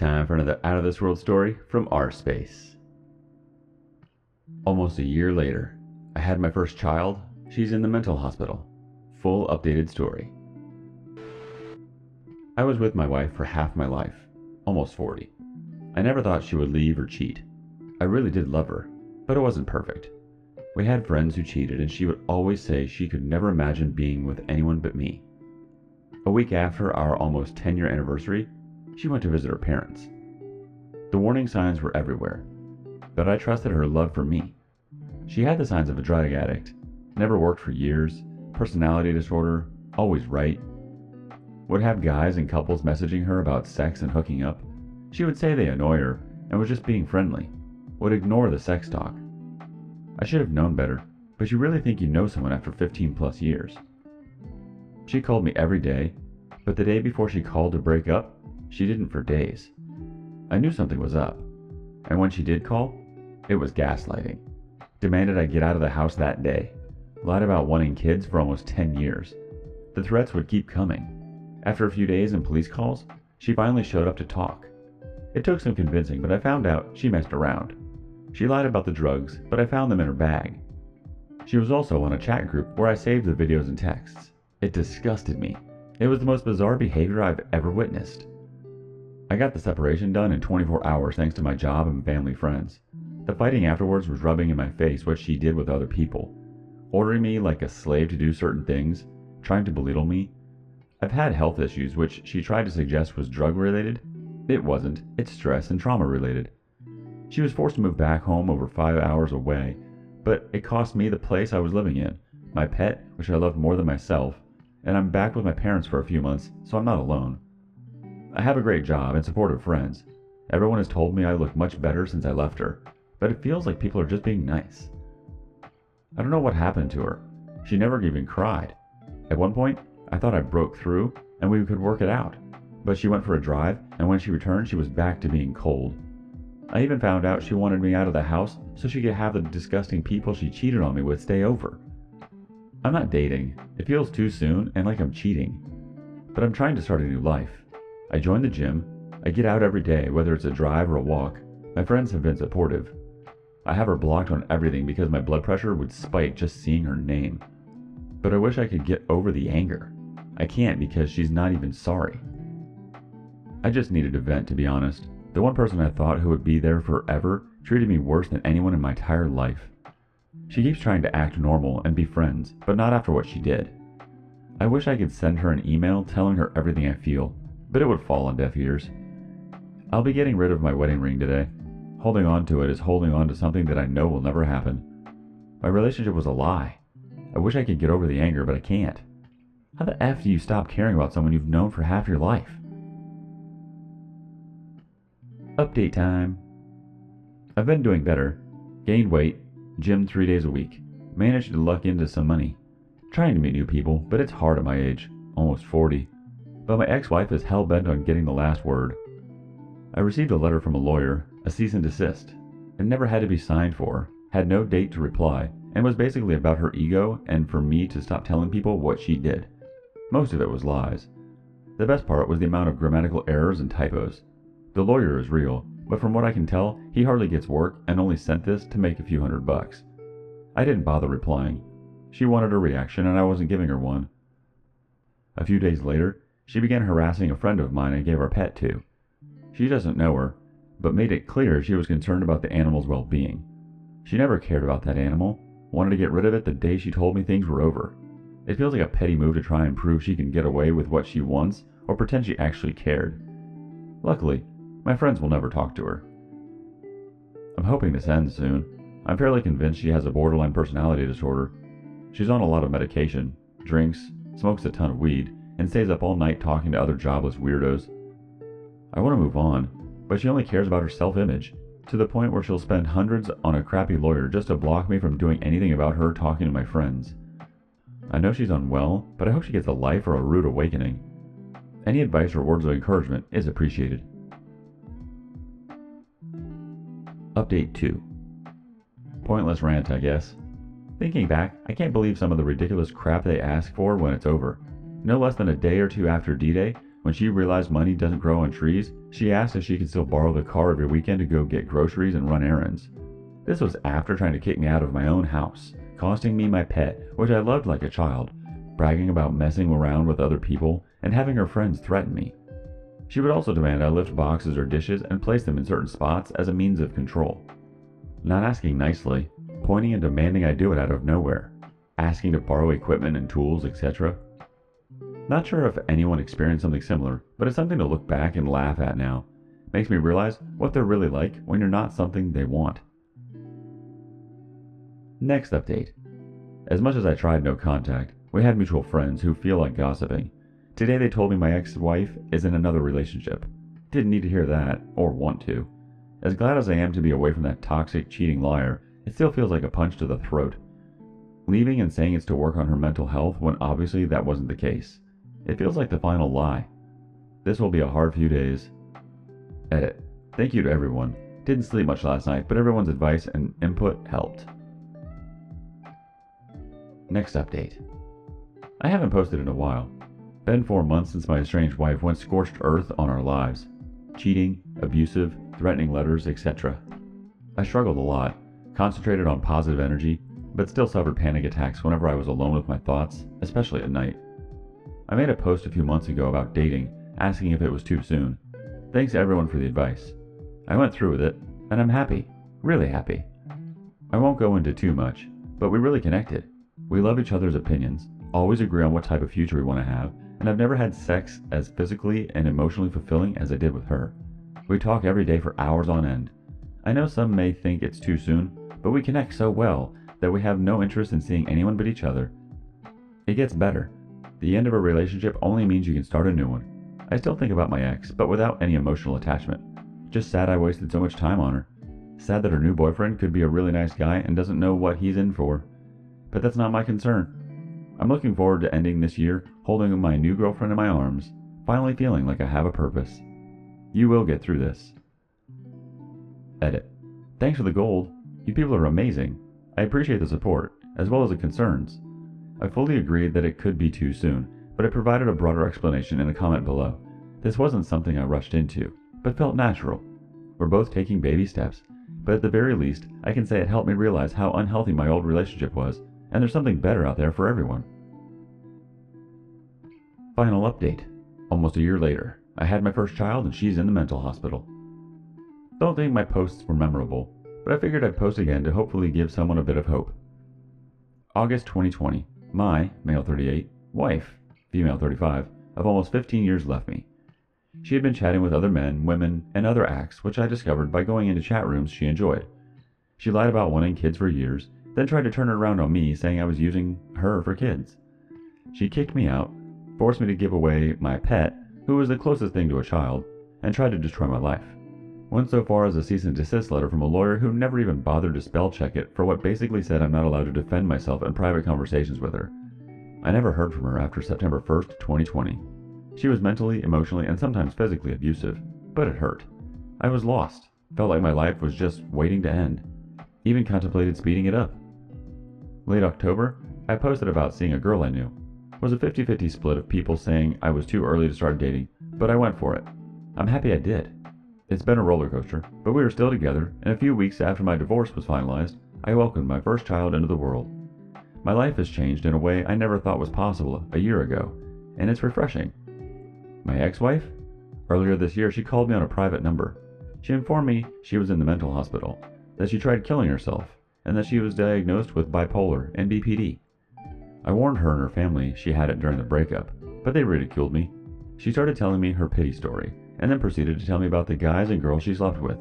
Time for another out of this world story from our space. Almost a year later, I had my first child. She's in the mental hospital. Full updated story. I was with my wife for half my life, almost 40. I never thought she would leave or cheat. I really did love her, but it wasn't perfect. We had friends who cheated, and she would always say she could never imagine being with anyone but me. A week after our almost 10-year anniversary, she went to visit her parents. The warning signs were everywhere, but I trusted her love for me. She had the signs of a drug addict, never worked for years, personality disorder, always right. Would have guys and couples messaging her about sex and hooking up. She would say they annoy her and was just being friendly, would ignore the sex talk. I should have known better, but you really think you know someone after 15 plus years. She called me every day, but the day before she called to break up, she didn't for days. I knew something was up, and when she did call, it was gaslighting. Demanded I get out of the house that day. Lied about wanting kids for almost 10 years. The threats would keep coming. After a few days and police calls, she finally showed up to talk. It took some convincing, but I found out she messed around. She lied about the drugs, but I found them in her bag. She was also on a chat group where I saved the videos and texts. It disgusted me. It was the most bizarre behavior I've ever witnessed. I got the separation done in 24 hours thanks to my job and family friends. The fighting afterwards was rubbing in my face what she did with other people. Ordering me like a slave to do certain things, trying to belittle me. I've had health issues which she tried to suggest was drug related. It wasn't, it's stress and trauma related. She was forced to move back home over 5 hours away, but it cost me the place I was living in, my pet, which I loved more than myself, and I'm back with my parents for a few months, so I'm not alone. I have a great job and supportive friends. Everyone has told me I look much better since I left her, but it feels like people are just being nice. I don't know what happened to her. She never even cried. At one point, I thought I broke through and we could work it out, but she went for a drive, and when she returned, she was back to being cold. I even found out she wanted me out of the house so she could have the disgusting people she cheated on me with stay over. I'm not dating. It feels too soon and like I'm cheating. But I'm trying to start a new life. I joined the gym. I get out every day, whether it's a drive or a walk. My friends have been supportive. I have her blocked on everything because my blood pressure would spike just seeing her name. But I wish I could get over the anger. I can't because she's not even sorry. I just needed a vent, to be honest. The one person I thought who would be there forever treated me worse than anyone in my entire life. She keeps trying to act normal and be friends, but not after what she did. I wish I could send her an email telling her everything I feel, but it would fall on deaf ears. I'll be getting rid of my wedding ring today. Holding on to it is holding on to something that I know will never happen. My relationship was a lie. I wish I could get over the anger, but I can't. How the F do you stop caring about someone you've known for half your life? Update time. I've been doing better. Gained weight. Gym 3 days a week. Managed to luck into some money. Trying to meet new people, but it's hard at my age. Almost 40. But my ex-wife is hell-bent on getting the last word. I received a letter from a lawyer, a cease and desist. It never had to be signed for, had no date to reply, and was basically about her ego and for me to stop telling people what she did. Most of it was lies. The best part was the amount of grammatical errors and typos. The lawyer is real, but from what I can tell, he hardly gets work and only sent this to make a few $100. I didn't bother replying. She wanted a reaction and I wasn't giving her one. A few days later, she began harassing a friend of mine I gave our pet to. She doesn't know her, but made it clear she was concerned about the animal's well-being. She never cared about that animal, wanted to get rid of it the day she told me things were over. It feels like a petty move to try and prove she can get away with what she wants or pretend she actually cared. Luckily, my friends will never talk to her. I'm hoping this ends soon. I'm fairly convinced she has a borderline personality disorder. She's on a lot of medication, drinks, smokes a ton of weed, and stays up all night talking to other jobless weirdos. I want to move on, but she only cares about her self-image, to the point where she'll spend hundreds on a crappy lawyer just to block me from doing anything about her talking to my friends. I know she's unwell, but I hope she gets a life or a rude awakening. Any advice or words of encouragement is appreciated. Update 2. Pointless rant, I guess. Thinking back, I can't believe some of the ridiculous crap they ask for when it's over. No less than a day or two after D-Day, When she realized money doesn't grow on trees, she asked if she could still borrow the car every weekend to go get groceries and run errands. This was after trying to kick me out of my own house, costing me my pet, which I loved like a child, bragging about messing around with other people, and having her friends threaten me. She would also demand I lift boxes or dishes and place them in certain spots as a means of control. Not asking nicely, pointing and demanding I do it out of nowhere, asking to borrow equipment and tools, etc. Not sure if anyone experienced something similar, but it's something to look back and laugh at now. Makes me realize what they're really like when you're not something they want. Next update. As much as I tried no contact, we had mutual friends who feel like gossiping. Today they told me my ex-wife is in another relationship. Didn't need to hear that, or want to. As glad as I am to be away from that toxic, cheating liar, it still feels like a punch to the throat. Leaving and saying it's to work on her mental health when obviously that wasn't the case. It feels like the final lie. This will be a hard few days. Edit. Thank you to everyone. Didn't sleep much last night, but everyone's advice and input helped. Next update. I haven't posted in a while. Been 4 months since my estranged wife went scorched earth on our lives. Cheating, abusive, threatening letters, etc. I struggled a lot, concentrated on positive energy, but still suffered panic attacks whenever I was alone with my thoughts, especially at night. I made a post a few months ago about dating, asking if it was too soon. Thanks to everyone for the advice. I went through with it, and I'm happy, really happy. I won't go into too much, but we really connected. We love each other's opinions, always agree on what type of future we want to have, and I've never had sex as physically and emotionally fulfilling as I did with her. We talk every day for hours on end. I know some may think it's too soon, but we connect so well that we have no interest in seeing anyone but each other. It gets better. The end of a relationship only means you can start a new one. I still think about my ex, but without any emotional attachment. Just sad I wasted so much time on her. Sad that her new boyfriend could be a really nice guy and doesn't know what he's in for. But that's not my concern. I'm looking forward to ending this year holding my new girlfriend in my arms, finally feeling like I have a purpose. You will get through this. Edit. Thanks for the gold. You people are amazing. I appreciate the support, as well as the concerns. I fully agreed that it could be too soon, but I provided a broader explanation in the comment below. This wasn't something I rushed into, but felt natural. We're both taking baby steps, but at the very least, I can say it helped me realize how unhealthy my old relationship was, and there's something better out there for everyone. Final update. Almost a year later, I had my first child and she's in the mental hospital. Don't think my posts were memorable, but I figured I'd post again to hopefully give someone a bit of hope. August 2020. My, male 38, wife, female 35, of almost 15 years left me. She had been chatting with other men, women, and other acts, which I discovered by going into chat rooms she enjoyed. She lied about wanting kids for years, then tried to turn it around on me, saying I was using her for kids. She kicked me out, forced me to give away my pet, who was the closest thing to a child, and tried to destroy my life. Went so far as a cease and desist letter from a lawyer who never even bothered to spell check it for what basically said I'm not allowed to defend myself in private conversations with her. I never heard from her after September 1st, 2020. She was mentally, emotionally, and sometimes physically abusive, but it hurt. I was lost, felt like my life was just waiting to end. Even contemplated speeding it up. Late October, I posted about seeing a girl I knew. It was a 50-50 split of people saying I was too early to start dating, but I went for it. I'm happy I did. It's been a roller coaster, but we were still together, and a few weeks after my divorce was finalized, I welcomed my first child into the world. My life has changed in a way I never thought was possible a year ago, and it's refreshing. My ex-wife? Earlier this year, she called me on a private number. She informed me she was in the mental hospital, that she tried killing herself, and that she was diagnosed with bipolar and BPD. I warned her and her family she had it during the breakup, but they ridiculed me. She started telling me her pity story, and then proceeded to tell me about the guys and girls she slept with.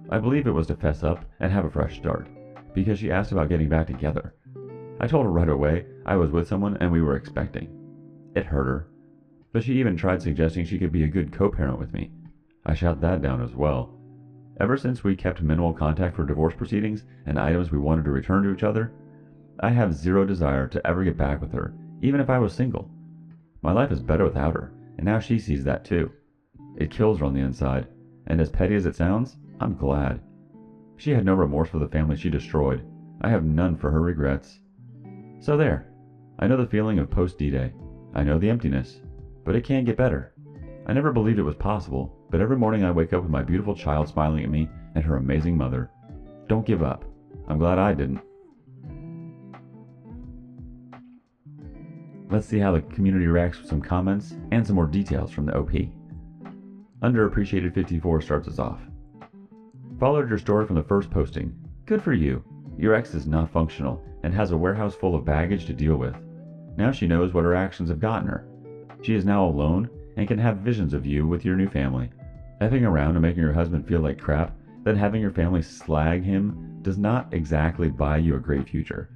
I believe it was to fess up and have a fresh start, because she asked about getting back together. I told her right away I was with someone and we were expecting. It hurt her, but she even tried suggesting she could be a good co-parent with me. I shot that down as well. Ever since we kept minimal contact for divorce proceedings and items we wanted to return to each other, I have zero desire to ever get back with her, even if I was single. My life is better without her, and now she sees that too. It kills her on the inside, and as petty as it sounds, I'm glad. She had no remorse for the family she destroyed. I have none for her regrets. So there. I know the feeling of post-D-Day. I know the emptiness, but it can get better. I never believed it was possible, but every morning I wake up with my beautiful child smiling at me and her amazing mother. Don't give up. I'm glad I didn't. Let's see how the community reacts with some comments and some more details from the OP. Underappreciated 54 starts us off. Followed your story from the first posting. Good for you. Your ex is not functional and has a warehouse full of baggage to deal with. Now she knows what her actions have gotten her. She is now alone and can have visions of you with your new family. Effing around and making your husband feel like crap, then having your family slag him does not exactly buy you a great future.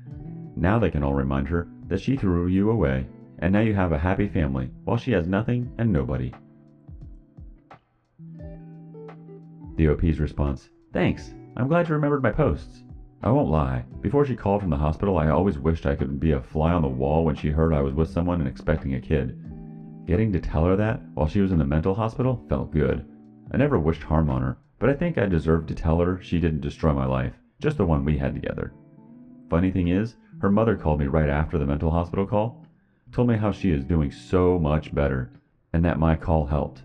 Now they can all remind her that she threw you away, and now you have a happy family while she has nothing and nobody. The OP's response: thanks, I'm glad you remembered my posts. I won't lie, before she called from the hospital I always wished I could be a fly on the wall when she heard I was with someone and expecting a kid. Getting to tell her that while she was in the mental hospital felt good. I never wished harm on her, but I think I deserved to tell her she didn't destroy my life, just the one we had together. Funny thing is, her mother called me right after the mental hospital call, told me how she is doing so much better, and that my call helped.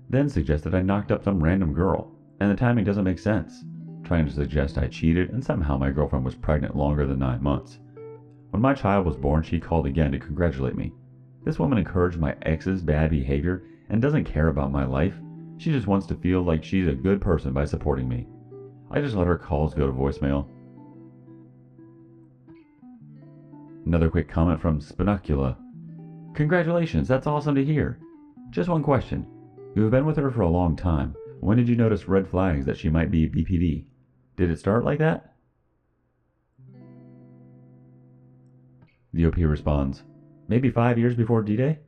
Then suggested I knocked up some random girl, and the timing doesn't make sense, trying to suggest I cheated and somehow my girlfriend was pregnant longer than 9 months. When my child was born, she called again to congratulate me. This woman encouraged my ex's bad behavior and doesn't care about my life. She just wants to feel like she's a good person by supporting me. I just let her calls go to voicemail. Another quick comment from Spinocula. Congratulations, that's awesome to hear. Just one question. You have been with her for a long time. When did you notice red flags that she might be BPD? Did it start like that? The OP responds, maybe 5 years before D-Day?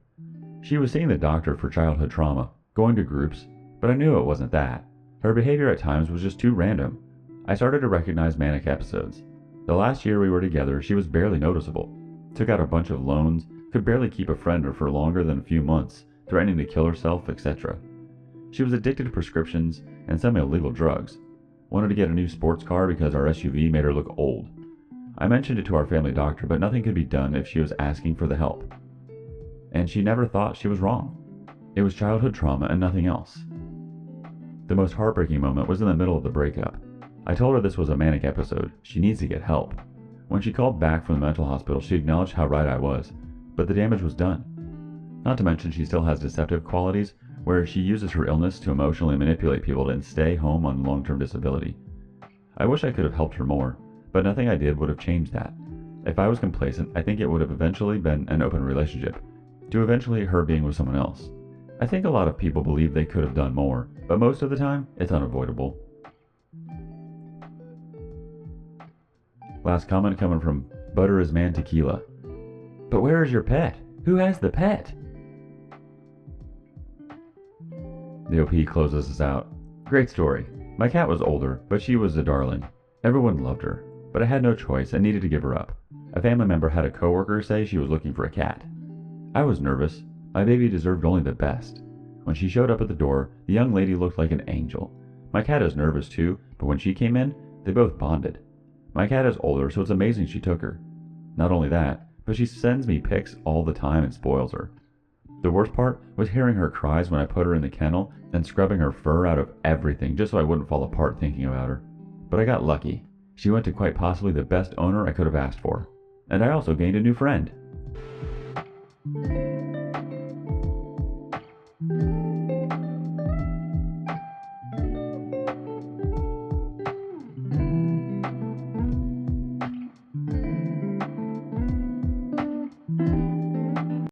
She was seeing the doctor for childhood trauma, going to groups, but I knew it wasn't that. Her behavior at times was just too random. I started to recognize manic episodes. The last year we were together, she was barely noticeable. Took out a bunch of loans, could barely keep a friend for longer than a few months, threatening to kill herself, etc. She was addicted to prescriptions and some illegal drugs. Wanted to get a new sports car because our SUV made her look old. I mentioned it to our family doctor, but nothing could be done if she was asking for the help. And she never thought she was wrong. It was childhood trauma and nothing else. The most heartbreaking moment was in the middle of the breakup. I told her this was a manic episode. She needs to get help. When she called back from the mental hospital, she acknowledged how right I was, but the damage was done. Not to mention she still has deceptive qualities, where she uses her illness to emotionally manipulate people to stay home on long-term disability. I wish I could have helped her more, but nothing I did would have changed that. If I was complacent, I think it would have eventually been an open relationship, to eventually her being with someone else. I think a lot of people believe they could have done more, but most of the time, it's unavoidable. Last comment coming from Butter is Man Tequila. But where is your pet? Who has the pet? The OP closes us out. Great story. My cat was older, but she was a darling. Everyone loved her, but I had no choice and needed to give her up. A family member had a coworker say she was looking for a cat. I was nervous. My baby deserved only the best. When she showed up at the door, the young lady looked like an angel. My cat is nervous too, but when she came in, they both bonded. My cat is older, so it's amazing she took her. Not only that, but she sends me pics all the time and spoils her. The worst part was hearing her cries when I put her in the kennel and scrubbing her fur out of everything just so I wouldn't fall apart thinking about her. But I got lucky. She went to quite possibly the best owner I could have asked for. And I also gained a new friend.